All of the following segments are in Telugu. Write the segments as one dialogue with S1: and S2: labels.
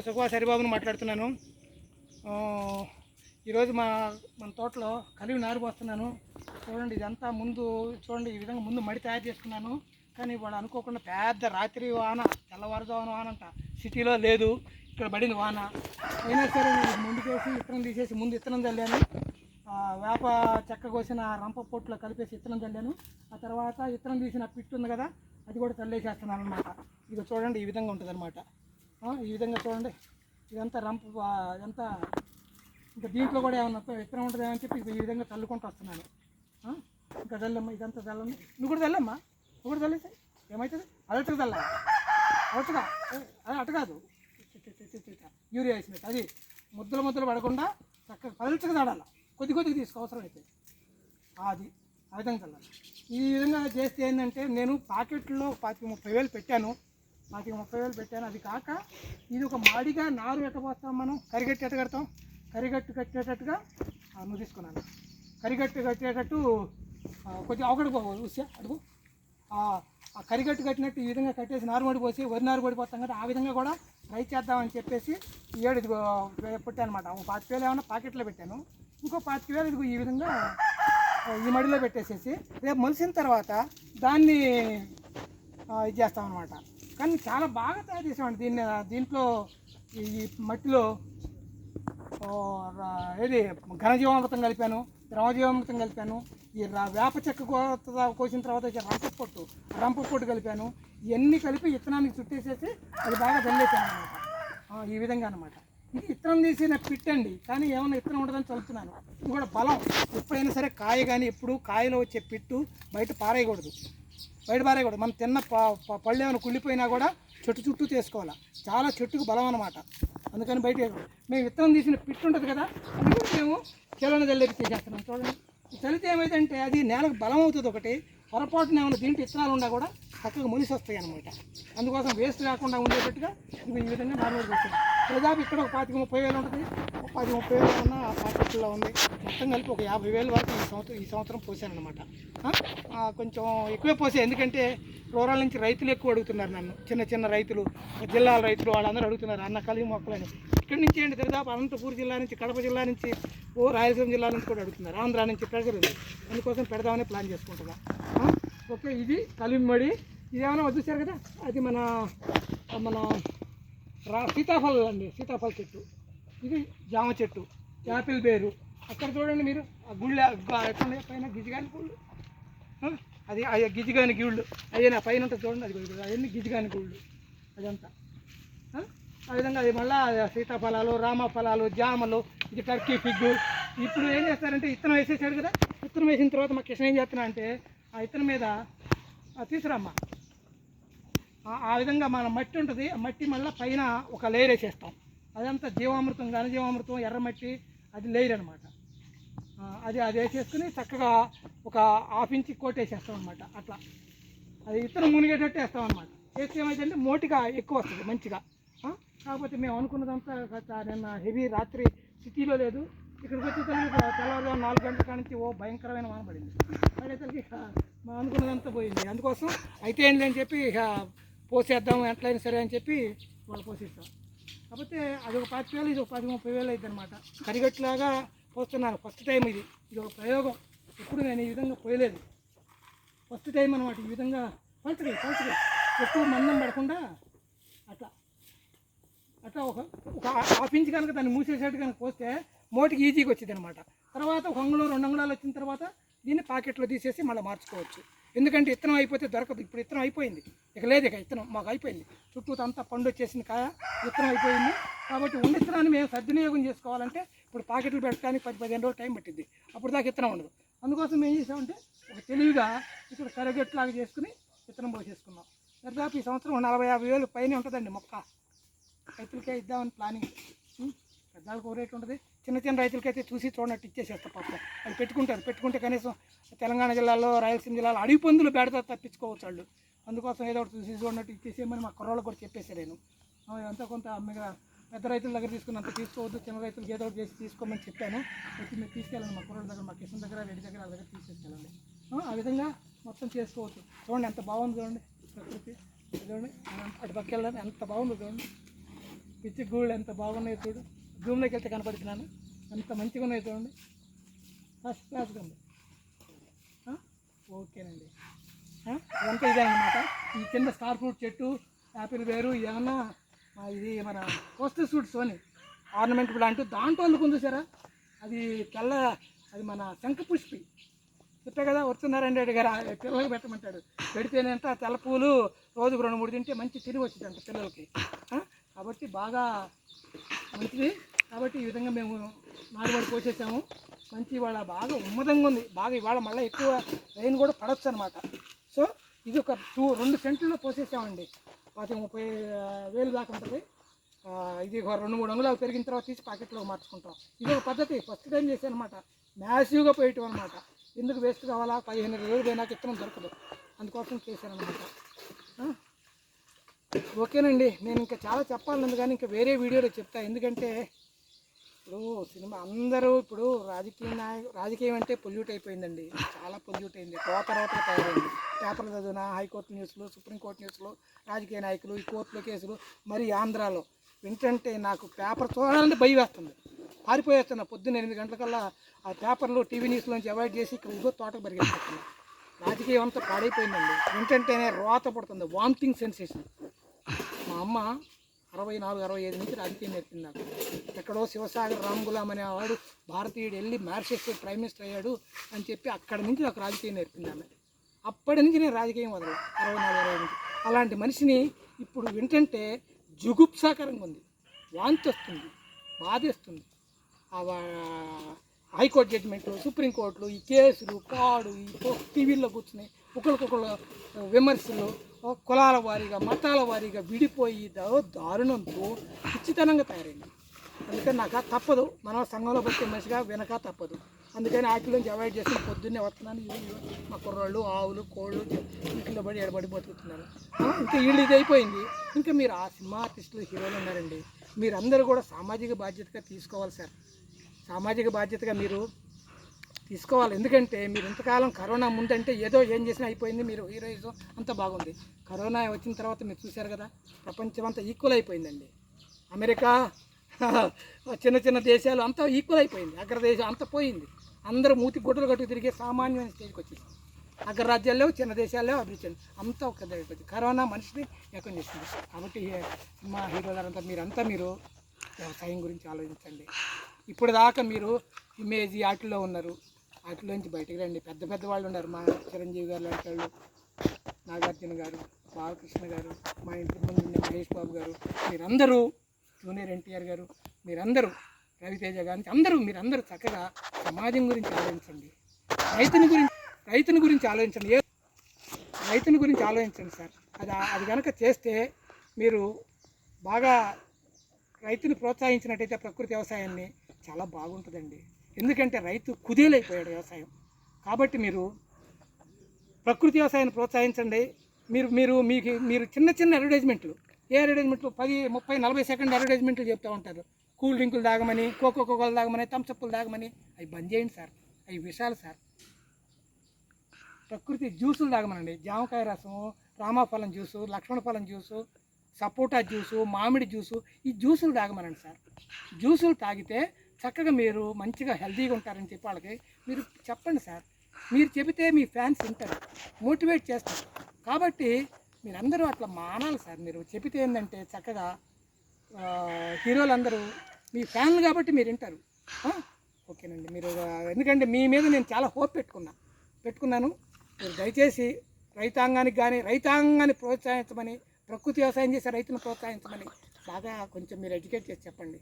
S1: సుఖవాస్ హరిబాబుని మాట్లాడుతున్నాను. ఈరోజు మన తోటలో కలివి నారు పోస్తున్నాను. చూడండి, ఇదంతా ముందు చూడండి, ఈ విధంగా ముందు మడి తయారు చేసుకున్నాను. కానీ వాళ్ళు అనుకోకుండా పెద్ద రాత్రి వాన, తెల్లవారుజామున వాన అంట. సిటీలో లేదు, ఇక్కడ పడింది వాన. అయినా సరే ముందుకేసి విత్తనం తీసేసి ముందు విత్తనం చల్లాను. వేప చెక్క కోసిన రంప పొట్టులో కలిపేసి విత్తనం చల్లాను. ఆ తర్వాత విత్తనం తీసిన పిట్టు ఉంది కదా, అది కూడా చల్లేసేస్తున్నాను అనమాట. ఇది చూడండి, ఈ విధంగా ఉంటుంది అనమాట. ఈ విధంగా చూడండి, ఇదంతా ఇదంతా ఇంకా దీంట్లో కూడా ఏమన్నా విత్తనం ఉంటుందేమో అని చెప్పి ఈ విధంగా చల్లుకుంటూ వస్తున్నాను. ఇంకా చల్లమ్మా, ఇదంతా చల్లండి. నువ్వు కూడా చల్లమ్మా, నువ్వు కూడా చల్లేసి ఏమవుతుంది? అలటుగా చల్ల, అలటుగా అటు కాదు, యూరియా వేసినట్టు అది ముద్దలు పడకుండా చక్కగా పలుచగా చడాలి. కొద్దిగా తీసుకో అవసరం అయితే అది ఆ విధంగా చల్లాలి. ఈ విధంగా చేస్తే ఏంటంటే, నేను పాకెట్లో 25,000 పెట్టాను. 30,000 పెట్టాను. అది కాక ఇది ఒక మాడిగా నారు ఎట్టబోస్తాం మనం, కరిగట్టు ఎట్ట కడతాం, కరిగట్టు కట్టేటట్టుగా నువ్వు తీసుకున్నాను. కరిగట్టు కట్టేటట్టు కొంచెం అవగడ చూసా అడుగు. ఆ కరిగట్టు కట్టినట్టు ఈ విధంగా కట్టేసి నారుమడి పోసి వరి నారు పడిపోతాం కదా, ఆ విధంగా కూడా ట్రై చేద్దామని చెప్పేసి ఈ ఏడు ఇది పెట్టాను అనమాట. 25,000 ఏమన్నా పాకెట్లో పెట్టాను, ఇంకో 25,000 ఇదిగో ఈ విధంగా ఈ మడిలో పెట్టేసేసి రేపు మొలిసిన తర్వాత దాన్ని ఇది చేస్తామన్నమాట. కానీ చాలా బాగా తయారు చేసామండి దీంట్లో ఈ మట్టిలో ఏది ఘనజీవామృతం కలిపాను, ద్రవజీవామృతం కలిపాను, ఈ వేప చెక్క కోసిన తర్వాత రంప పొట్టు కలిపాను. ఇవన్నీ కలిపి విత్తనానికి చుట్టేసేసి అది బాగా చల్లేసాను అనమాట. ఈ విధంగా అనమాట. ఇది విత్తనం తీసిన పిట్ అండి, కానీ ఏమన్నా విత్తనం ఉండదని చల్లుతున్నాను. ఇది కూడా బలం. ఎప్పుడైనా సరే కాయ కానీ ఎప్పుడు కాయలో వచ్చే పిట్టు బయట పారేయకూడదు. మనం తిన్న పళ్ళు ఏమైనా కుళ్ళిపోయినా కూడా చెట్టు చుట్టూ తీసుకోవాలి. చాలా చెట్టుకు బలం అన్నమాట. అందుకని బయట మేము విత్తనం తీసిన పిట్టు ఉంటుంది కదా, అది కూడా మేము చెలను జల్లెకి చేసేస్తున్నాం. చూడండి, చలితే ఏమైందంటే అది నేలకు బలం అవుతుంది. ఒకటి పొరపాటున ఏమైనా దీంట్లో విత్తనాలు ఉన్నా కూడా చక్కగా ములిసి వస్తాయి అనమాట. అందుకోసం వేస్ట్ కాకుండా ఉండేటట్టుగా ఇది ఈ విధంగా నార్మల్గా వచ్చాయి. దాదాపు ఇక్కడ ఒక 25,000 ఉంటుంది, 10-30,000 ఏమన్నా ఆ పాకెట్లో ఉంది. మొత్తం కలిపి ఒక 50,000 వరకు ఈ సంవత్సరం పోసాను అనమాట. కొంచెం ఎక్కువే పోసాయి, ఎందుకంటే రూరల్ నుంచి రైతులు ఎక్కువ అడుగుతున్నారు నన్ను. చిన్న రైతులు, జిల్లాల రైతులు వాళ్ళందరూ అడుగుతున్నారు అన్న కలిగి మొక్కలని. ఇక్కడి నుంచి ఏంటి దాదాపు అనంతపూర్ జిల్లా నుంచి, కడప జిల్లా నుంచి, రాయలసీమ జిల్లా నుంచి కూడా అడుగుతున్నారు. ఆంధ్ర నుంచి ప్రెజర్ ఉంది, అందుకోసం పెడదామని ప్లాన్ చేసుకుంటున్నా. ఓకే, ఇది కలిమడి. ఇదేమైనా వద్దుసారు కదా, అది మన సీతాఫలం అండి, సీతాఫల చెట్టు. ఇది జామ చెట్టు, యాపిల్ బేరు. అక్కడ చూడండి మీరు, ఆ గుళ్ళు ఎక్కడ పైన గిజిగాని గుళ్ళు, అది గిజిగాని గుళ్ళు అయ్యా పైన ఉంటుంది చూడండి, అది అవన్నీ గిజిగాని గుళ్ళు అదంతా. ఆ విధంగా అది మళ్ళీ సీతాఫలాలు, రామఫలాలు, జామలు, ఇది టర్కీ ఫిగ్గు. ఇప్పుడు ఏం చేస్తారంటే విత్తనం వేసేసాడు కదా, విత్తనం వేసిన తర్వాత మా కృష్ణ ఏం చేస్తున్నా అంటే ఆ విత్తనం మీద తీసుకురామ్మా, ఆ విధంగా మన మట్టి ఉంటుంది, ఆ మట్టి మళ్ళీ పైన ఒక లేయర్ వేసేస్తాం. అదంతా జీవామృతం, ఘనజీవామృతం, ఎర్రమట్టి, అది లేయర్ అనమాట. అది వేసేసుకుని చక్కగా ఒక 1/2 ఇంచ్ కోటేసేస్తాం అనమాట. అట్లా అది విత్తనం మునిగేటట్టు వేస్తాం అనమాట. వేస్తే ఏమైందంటే మోటిగా ఎక్కువ వస్తుంది మంచిగా. కాకపోతే మేము అనుకున్నదంతా నిన్న హెవీ రాత్రి సిటీలో లేదు, ఇక్కడికి వచ్చేసరికి తెల్లవారుజాము 4 గంటల కాడ నుంచి భయంకరమైన వాన పడింది. పడేసరికి మనం అనుకున్నదంతా పోయింది. అందుకోసం అయితే ఏంటి అని చెప్పి పోసేద్దాం ఎట్లయినా సరే అని చెప్పి వాళ్ళు పోసేస్తాం. కాకపోతే అది ఒక 25,000, ఇది ఒక 10-30,000 అవుతుంది అనమాట. కరిగట్లాగా పోస్తున్నాను. ఫస్ట్ టైం ఇది ఒక ప్రయోగం. ఎప్పుడు నేను ఈ విధంగా పోయలేదు, ఫస్ట్ టైం అనమాట. ఈ విధంగా పలుచగా ఎక్కువ మందం పడకుండా అట్లా ఒక 1/2 ఇంచ్ కనుక దాన్ని మూసేసేట్టు కనుక పోస్తే మోటికి ఈజీగా వచ్చింది అనమాట. తర్వాత 1 అంగుళం 2 అంగుళాలు వచ్చిన తర్వాత దీన్ని ప్యాకెట్లో తీసేసి మళ్ళీ మార్చుకోవచ్చు. ఎందుకంటే విత్తనం అయిపోతే దొరకదు. ఇప్పుడు విత్తనం అయిపోయింది, ఇక లేదు, ఇక విత్తనం మాకు అయిపోయింది. చుట్టూ అంతా పండు వచ్చేసింది, కాయ విత్తనం అయిపోయింది. కాబట్టి ఉన్న విత్తనాన్ని మేము సద్వినియోగం చేసుకోవాలంటే ఇప్పుడు ప్యాకెట్లు పెట్టడానికి 10-15 రోజులు టైం పట్టింది. అప్పుడు దాకా విత్తనం ఉండదు. అందుకోసం ఏం చేసామంటే ఒక తెలివిగా ఇక్కడ కరగట్లాగా చేసుకుని విత్తనం పోసేసుకున్నాం. దాదాపు ఈ సంవత్సరం 40-50 పైన ఉంటుందండి మొక్క. రైతులకే ఇద్దామని ప్లానింగ్. పెద్దవాళ్ళకి రేట్ ఉంటుంది, చిన్న రైతులకైతే చూసి చూడనట్టు ఇచ్చేసేస్తారు పాపం. వాళ్ళు పెట్టుకుంటే కనీసం తెలంగాణ జిల్లాలో, రాయలసీమ జిల్లాలో అడవి పందులు బేడతో తప్పించుకోవచ్చు వాళ్ళు. అందుకోసం ఏదో ఒకటి చూసి చూడనట్టు ఇచ్చేసేయమని మా కుర్రోళ్ళకి కూడా చెప్పేసాను నేను. ఎంతో కొంత మిగతా పెద్ద రైతుల దగ్గర తీసుకున్నంత తీసుకోవద్దు, చిన్న రైతులకు ఏదో ఒకటి చేసి తీసుకోమని చెప్పాను. వచ్చి మీరు తీసుకెళ్ళండి మా కుర్రోళ్ళ దగ్గర, మా కిషన్ దగ్గర, రెడ్డి దగ్గర, వాళ్ళ దగ్గర తీసుకెళ్ళండి. ఆ విధంగా మొత్తం చేసుకోవచ్చు. చూడండి ఎంత బాగుంది, చూడండి ప్రకృతి, చూడండి అటు పక్క వెళ్ళండి ఎంత బాగుంది చూడండి. పిచ్చి గూళ్ళు ఎంత బాగున్నాయి చూడు, జూమ్లోకి వెళ్తే కనపడుతున్నాను, అంత మంచిగా ఉన్నాయి చూడండి, ఫస్ట్ క్లాస్గా ఉంది. ఓకేనండి, ఇదంతా ఇదే అన్నమాట. ఈ కింద స్టార్ ఫ్రూట్ చెట్టు, యాపిల్ వేరు, ఏమన్నా ఇది మన కోస్టల్ ఫ్రూట్స్ అని ఆర్నమెంట్ ప్లాంట్. దాంట్లో అందుకుంది సారా, అది తెల్ల, అది మన శంఖపుష్పి. చెప్పే కదా వస్తున్నారండి రెడ్డి గారు పిల్లలకి పెట్టమంటాడు, పెడితేనేంట తెల్ల పూలు రోజుకు 2-3 తింటే మంచి తిరిగి వచ్చిందంట పిల్లలకి. కాబట్టి బాగా మంచిది. కాబట్టి ఈ విధంగా మేము నాలుగు పోసేసాము. మంచి ఇవాళ బాగా ఉమ్మదంగా ఉంది, బాగా ఇవాళ మళ్ళీ ఎక్కువ రైన్ కూడా పడవచ్చు అనమాట. సో ఇది ఒక 2 సెంట్లలో పోసేసామండి. 30 వేలు దాకా ఉంటుంది. ఇది ఒక 2-3 అంగుళాలు పెరిగిన తర్వాత తీసి ప్యాకెట్లో మార్చుకుంటాం. ఇది ఒక పద్ధతి, ఫస్ట్ టైం చేశాను అనమాట. మ్యాసివ్గా పోయటం అనమాట. ఎందుకు వేస్ట్ కావాలా, 15 రోజులు పోయినాక ఇత్తనం దొరకదు, అందుకోసం చేశాను అనమాట. ఓకేనండి, నేను ఇంకా చాలా చెప్పాలని కానీ ఇంకా వేరే వీడియోలో చెప్తా. ఎందుకంటే ఇప్పుడు సినిమా అందరూ ఇప్పుడు రాజకీయం అంటే పొల్యూట్ అయిపోయిందండి, చాలా పొల్యూట్ అయింది, రోత తయారైంది. పేపర్లు చదివిన, హైకోర్టు న్యూస్లు, సుప్రీంకోర్టు న్యూస్లు, రాజకీయ నాయకులు, ఈ కోర్టులో కేసులు, మరి ఆంధ్రాలో వింటంటే నాకు పేపర్ చూడాలంటే భయం వేస్తుంది, పారిపోయేస్తున్నా. పొద్దున్న 8 గంటలకల్లా ఆ పేపర్లు టీవీ న్యూస్లోంచి అవాయిడ్ చేసి ఇక్కడ ఇదో తోటకు పరిగెత్తుతున్నాను. రాజకీయం అంతా పాడైపోయిందండి, వింటంటేనే రోత పడుతుంది, వామిటింగ్ సెన్సేషన్. మా అమ్మ 64-65 నుంచి రాజకీయం నేర్పింది నాకు. ఎక్కడో శివసాగర్ రామ్ గులాం అనేవాడు భారతీయుడు వెళ్ళి మ్యారిషస్ ప్రైమ్ మినిస్టర్ అయ్యాడు అని చెప్పి అక్కడి నుంచి నాకు రాజకీయం నేర్పింది ఆమె. అప్పటి నుంచి నేను రాజకీయం వదలను, 64-65 నుంచి. అలాంటి మనిషిని ఇప్పుడు వింటంటే జుగుప్సాకరంగా ఉంది, వాంతి వస్తుంది, బాధేస్తుంది. హైకోర్టు జడ్జిమెంట్లు, సుప్రీంకోర్టులు, ఈ కేసులు, పాడు, ఈ టీవీల్లో కూర్చుని ఒకరికొకరు విమర్శలు, కులాల వారీగా, మతాల వారీగా విడిపోయి దారుణంతో పిచ్చితనంగా తయారైంది. అందుకని నాకు తప్పదు, మన సంఘంలో వచ్చే మనిషిగా వెనక తప్పదు. అందుకని వాటిలోంచి అవాయిడ్ చేసి పొద్దున్నే వస్తున్నాను. మా కుర్రాళ్ళు, ఆవులు, కోళ్ళు ఇంట్లో పడి ఎడబడి బతుకుతున్నాను. ఇంకా వీళ్ళు ఇది అయిపోయింది. ఇంకా మీరు ఆ సినిమా ఆర్టిస్టులు, హీరోలు ఉన్నారండి, మీరందరూ కూడా సామాజిక బాధ్యతగా తీసుకోవాలి సార్. సామాజిక బాధ్యతగా మీరు తీసుకోవాలి. ఎందుకంటే మీరు ఇంతకాలం కరోనా ముందంటే ఏదో ఏం చేసినా అయిపోయింది, మీరు హీరోయిజం అంతా బాగుంది. కరోనా వచ్చిన తర్వాత మీరు చూశారు కదా, ప్రపంచం అంతా ఈక్వల్ అయిపోయిందండి. అమెరికా, చిన్న దేశాలు అంతా ఈక్వల్ అయిపోయింది, అగ్రదేశం అంతా పోయింది. అందరూ మూతి గుడ్డలు కట్టుకు తిరిగే సామాన్యమైన స్టేజ్కి వచ్చేసింది. అగ్రరాజ్యాల్లో, చిన్న దేశాల్లో అభివృద్ధి అంతా ఒక దగ్గరికి కరోనా మనిషిని ఏకం చేస్తుంది. కాబట్టి సినిమా హీరోలంతా మీరు వ్యవసాయం గురించి ఆలోచించండి. ఇప్పుడు దాకా మీరు ఇమేజ్ వాటిల్లో ఉన్నారు, వాటిలోంచి బయటకు రండి. పెద్ద వాళ్ళు ఉన్నారు, మా చిరంజీవి గారు లాంటి వాళ్ళు, నాగార్జున గారు, బాలకృష్ణ గారు, మా ఇంటి ముందు ఉండే మహేష్ బాబు గారు, మీరందరూ, జూనియర్ ఎన్టీఆర్ గారు, మీరందరూ, రవితేజ గారు, మీరందరూ చక్కగా సమాజం గురించి ఆలోచించండి, రైతుని గురించి ఆలోచించండి, రైతుని గురించి ఆలోచించండి సార్. అది కనుక చేస్తే మీరు బాగా రైతుని ప్రోత్సహించినట్టయితే ప్రకృతి వ్యవసాయాన్ని చాలా బాగుంటుందండి. ఎందుకంటే రైతు కుదేలైపోయాడు వ్యవసాయం. కాబట్టి మీరు ప్రకృతి వ్యవసాయాన్ని ప్రోత్సహించండి. మీరు చిన్న అడ్వర్టైజ్మెంట్లు, ఏ అడ్వర్టైజ్మెంట్లు 10, 30, 40 సెకండ్ అడ్వర్టైజ్మెంట్లు చెప్తూ ఉంటారు. కూల్ డ్రింకులు తాగమని, కోకోకోలు తాగమని, థమ్సప్లు తాగమని. అవి బంద్ చేయండి సార్, అవి విషాలు సార్. ప్రకృతి జ్యూసులు తాగమనండి, జామకాయ రసము, రామాఫలం జ్యూసు, లక్ష్మణ ఫలం జ్యూసు, సపోటా జ్యూసు, మామిడి జ్యూసు, ఈ జ్యూసులు తాగమనండి సార్. జ్యూసులు తాగితే చక్కగా మీరు మంచిగా హెల్తీగా ఉంటారని చెప్పి వాళ్ళకి మీరు చెప్పండి సార్. మీరు చెబితే మీ ఫ్యాన్స్ వింటారు, మోటివేట్ చేస్తారు. కాబట్టి మీరందరూ అట్లా మానాలి సార్. మీరు చెబితే ఏంటంటే చక్కగా హీరోలందరూ మీ ఫ్యాన్లు కాబట్టి మీరు వింటారు. ఓకేనండి, మీరు ఎందుకంటే మీ మీద నేను చాలా హోప్ పెట్టుకున్నాను. మీరు దయచేసి రైతాంగాన్ని ప్రోత్సహించమని, ప్రకృతి వ్యవసాయం చేసే రైతులను ప్రోత్సహించమని బాగా కొంచెం మీరు ఎడ్యుకేట్ చేసి చెప్పండి.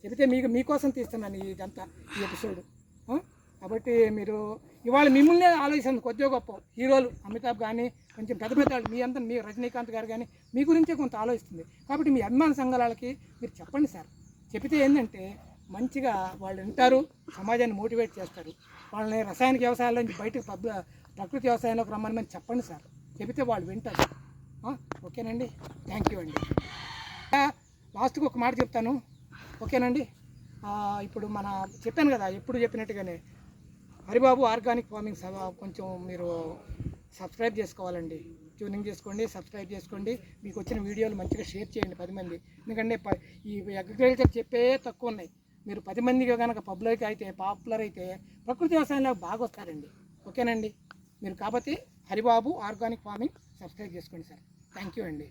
S1: చెబితే మీకోసం తీస్తున్నాను ఇదంతా, ఈ ఎపిసోడ్. కాబట్టి మీరు ఇవాళ మిమ్మల్ని ఆలోచిస్తుంది కొద్దిగా గొప్ప హీరోలు, అమితాబ్ కానీ, కొంచెం పెద్ద మీ రజనీకాంత్ గారు కానీ మీ గురించే కొంత ఆలోచిస్తుంది. కాబట్టి మీ అభిమాన సంఘాలకి మీరు చెప్పండి సార్. చెబితే ఏంటంటే మంచిగా వాళ్ళు వింటారు, సమాజాన్ని మోటివేట్ చేస్తారు. వాళ్ళని రసాయనిక వ్యవసాయాల నుంచి బయటకు ప్రకృతి వ్యవసాయంలోకి రమ్మని చెప్పండి సార్. చెబితే వాళ్ళు వింటారు. ఓకేనండి, థ్యాంక్ యూ అండి. లాస్ట్కి ఒక మాట చెప్తాను, ఓకేనండి. ఇప్పుడు చెప్పాను కదా, ఎప్పుడు చెప్పినట్టుగానే హరిబాబు ఆర్గానిక్ ఫార్మింగ్ కొంచెం మీరు సబ్స్క్రైబ్ చేసుకోవాలండి. ట్యూనింగ్ చేసుకోండి, సబ్స్క్రైబ్ చేసుకోండి. మీకు వచ్చిన వీడియోలు మంచిగా షేర్ చేయండి 10 మంది. ఎందుకంటే ఈ అగ్రికల్చర్ చెప్పే తక్కువ ఉన్నాయి. మీరు 10 మందికి కనుక పబ్లిక్ అయితే పాపులర్ అయితే ప్రకృతి వ్యవసాయంలో బాగా వస్తారండి. ఓకేనండి. మీరు కాబట్టి హరిబాబు ఆర్గానిక్ ఫార్మింగ్ సబ్స్క్రైబ్ చేసుకోండి సార్. థ్యాంక్ యూ అండి.